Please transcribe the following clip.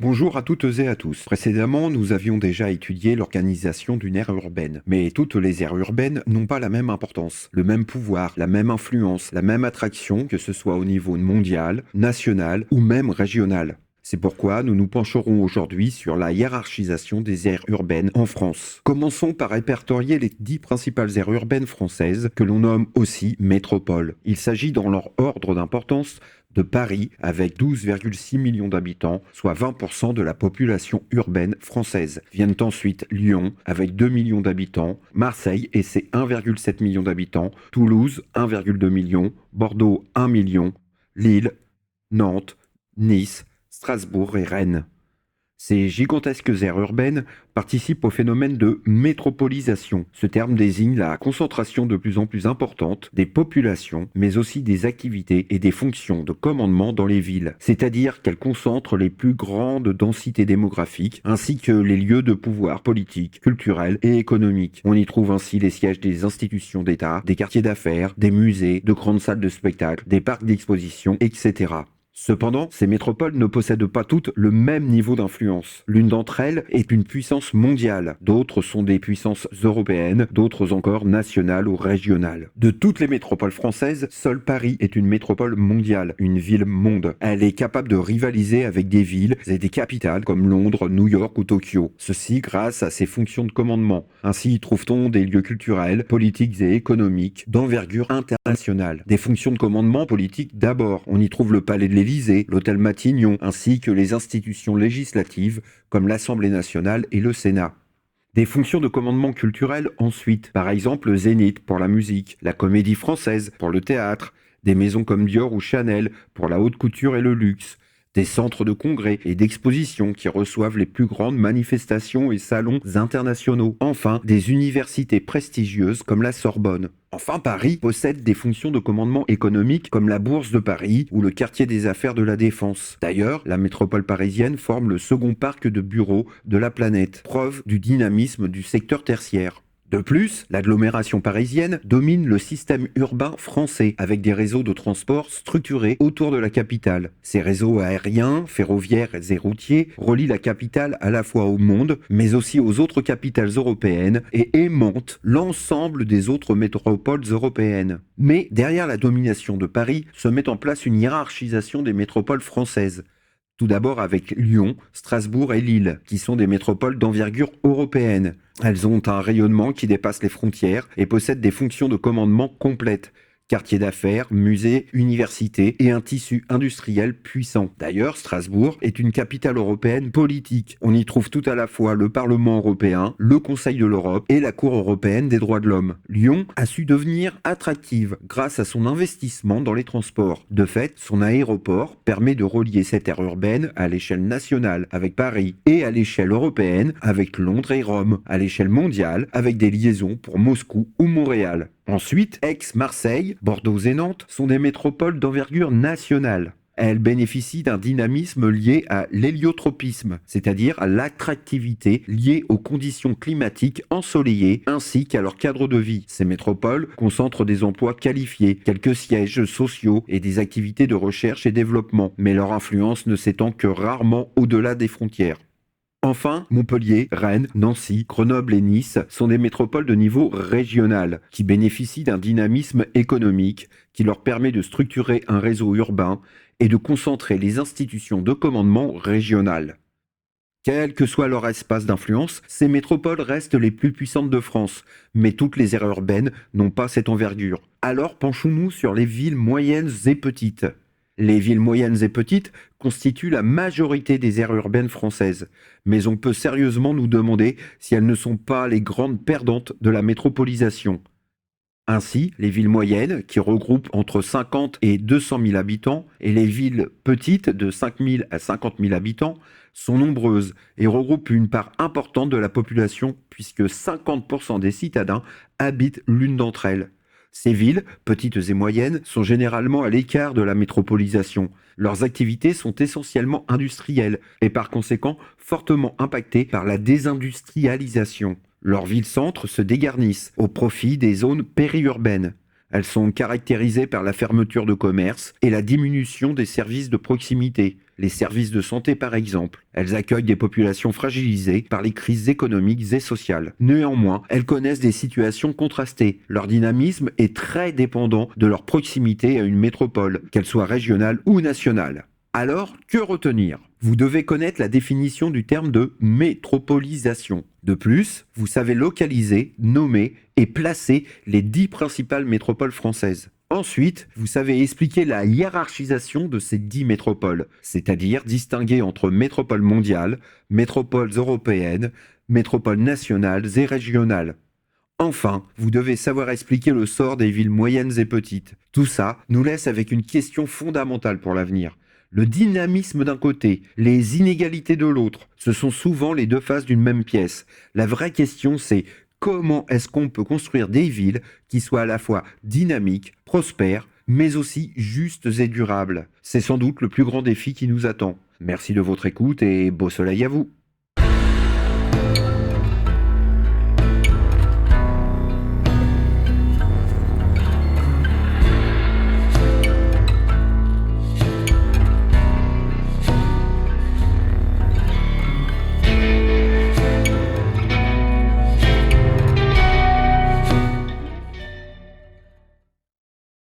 Bonjour à toutes et à tous. Précédemment, nous avions déjà étudié l'organisation d'une aire urbaine. Mais toutes les aires urbaines n'ont pas la même importance, le même pouvoir, la même influence, la même attraction, que ce soit au niveau mondial, national ou même régional. C'est pourquoi nous nous pencherons aujourd'hui sur la hiérarchisation des aires urbaines en France. Commençons par répertorier les 10 principales aires urbaines françaises que l'on nomme aussi métropoles. Il s'agit dans leur ordre d'importance de Paris avec 12,6 millions d'habitants, soit 20% de la population urbaine française. Viennent ensuite Lyon avec 2 millions d'habitants, Marseille et ses 1,7 million d'habitants, Toulouse 1,2 million, Bordeaux 1 million, Lille, Nantes, Nice, Strasbourg et Rennes. Ces gigantesques aires urbaines participent au phénomène de métropolisation. Ce terme désigne la concentration de plus en plus importante des populations, mais aussi des activités et des fonctions de commandement dans les villes. C'est-à-dire qu'elles concentrent les plus grandes densités démographiques, ainsi que les lieux de pouvoir politique, culturel et économique. On y trouve ainsi les sièges des institutions d'État, des quartiers d'affaires, des musées, de grandes salles de spectacle, des parcs d'exposition, etc. Cependant, ces métropoles ne possèdent pas toutes le même niveau d'influence. L'une d'entre elles est une puissance mondiale, d'autres sont des puissances européennes, d'autres encore nationales ou régionales. De toutes les métropoles françaises, seule Paris est une métropole mondiale, une ville-monde. Elle est capable de rivaliser avec des villes et des capitales comme Londres, New York ou Tokyo. Ceci grâce à ses fonctions de commandement. Ainsi y trouve-t-on des lieux culturels, politiques et économiques d'envergure internationale. Des fonctions de commandement politiques d'abord. On y trouve le palais de l'Élysée, l'hôtel Matignon, ainsi que les institutions législatives comme l'Assemblée nationale et le Sénat. Des fonctions de commandement culturel ensuite, par exemple le Zénith pour la musique, la Comédie Française pour le théâtre, des maisons comme Dior ou Chanel pour la haute couture et le luxe, des centres de congrès et d'exposition qui reçoivent les plus grandes manifestations et salons internationaux. Enfin, des universités prestigieuses comme la Sorbonne. Enfin, Paris possède des fonctions de commandement économique comme la Bourse de Paris ou le quartier des affaires de la Défense. D'ailleurs, la métropole parisienne forme le second parc de bureaux de la planète, preuve du dynamisme du secteur tertiaire. De plus, l'agglomération parisienne domine le système urbain français avec des réseaux de transport structurés autour de la capitale. Ces réseaux aériens, ferroviaires et routiers relient la capitale à la fois au monde, mais aussi aux autres capitales européennes et aimantent l'ensemble des autres métropoles européennes. Mais derrière la domination de Paris se met en place une hiérarchisation des métropoles françaises. Tout d'abord avec Lyon, Strasbourg et Lille, qui sont des métropoles d'envergure européenne. Elles ont un rayonnement qui dépasse les frontières et possèdent des fonctions de commandement complètes. Quartiers d'affaires, musées, universités et un tissu industriel puissant. D'ailleurs, Strasbourg est une capitale européenne politique. On y trouve tout à la fois le Parlement européen, le Conseil de l'Europe et la Cour européenne des droits de l'homme. Lyon a su devenir attractive grâce à son investissement dans les transports. De fait, son aéroport permet de relier cette aire urbaine à l'échelle nationale avec Paris et à l'échelle européenne avec Londres et Rome, à l'échelle mondiale avec des liaisons pour Moscou ou Montréal. Ensuite, Aix, Marseille, Bordeaux et Nantes sont des métropoles d'envergure nationale. Elles bénéficient d'un dynamisme lié à l'héliotropisme, c'est-à-dire à l'attractivité liée aux conditions climatiques ensoleillées ainsi qu'à leur cadre de vie. Ces métropoles concentrent des emplois qualifiés, quelques sièges sociaux et des activités de recherche et développement, mais leur influence ne s'étend que rarement au-delà des frontières. Enfin, Montpellier, Rennes, Nancy, Grenoble et Nice sont des métropoles de niveau régional qui bénéficient d'un dynamisme économique qui leur permet de structurer un réseau urbain et de concentrer les institutions de commandement régionales. Quel que soit leur espace d'influence, ces métropoles restent les plus puissantes de France, mais toutes les aires urbaines n'ont pas cette envergure. Alors penchons-nous sur les villes moyennes et petites. Les villes moyennes et petites constituent la majorité des aires urbaines françaises, mais on peut sérieusement nous demander si elles ne sont pas les grandes perdantes de la métropolisation. Ainsi, les villes moyennes, qui regroupent entre 50 et 200 000 habitants, et les villes petites de 5 000 à 50 000 habitants, sont nombreuses et regroupent une part importante de la population, puisque 50% des citadins habitent l'une d'entre elles. Ces villes, petites et moyennes, sont généralement à l'écart de la métropolisation. Leurs activités sont essentiellement industrielles et par conséquent fortement impactées par la désindustrialisation. Leurs villes-centres se dégarnissent au profit des zones périurbaines. Elles sont caractérisées par la fermeture de commerces et la diminution des services de proximité, les services de santé par exemple. Elles accueillent des populations fragilisées par les crises économiques et sociales. Néanmoins, elles connaissent des situations contrastées. Leur dynamisme est très dépendant de leur proximité à une métropole, qu'elle soit régionale ou nationale. Alors, que retenir? Vous devez connaître la définition du terme de métropolisation. De plus, vous savez localiser, nommer et placer les 10 principales métropoles françaises. Ensuite, vous savez expliquer la hiérarchisation de ces 10 métropoles, c'est-à-dire distinguer entre métropoles mondiales, métropoles européennes, métropoles nationales et régionales. Enfin, vous devez savoir expliquer le sort des villes moyennes et petites. Tout ça nous laisse avec une question fondamentale pour l'avenir. Le dynamisme d'un côté, les inégalités de l'autre, ce sont souvent les deux faces d'une même pièce. La vraie question, c'est comment est-ce qu'on peut construire des villes qui soient à la fois dynamiques, prospères, mais aussi justes et durables? C'est sans doute le plus grand défi qui nous attend. Merci de votre écoute et beau soleil à vous.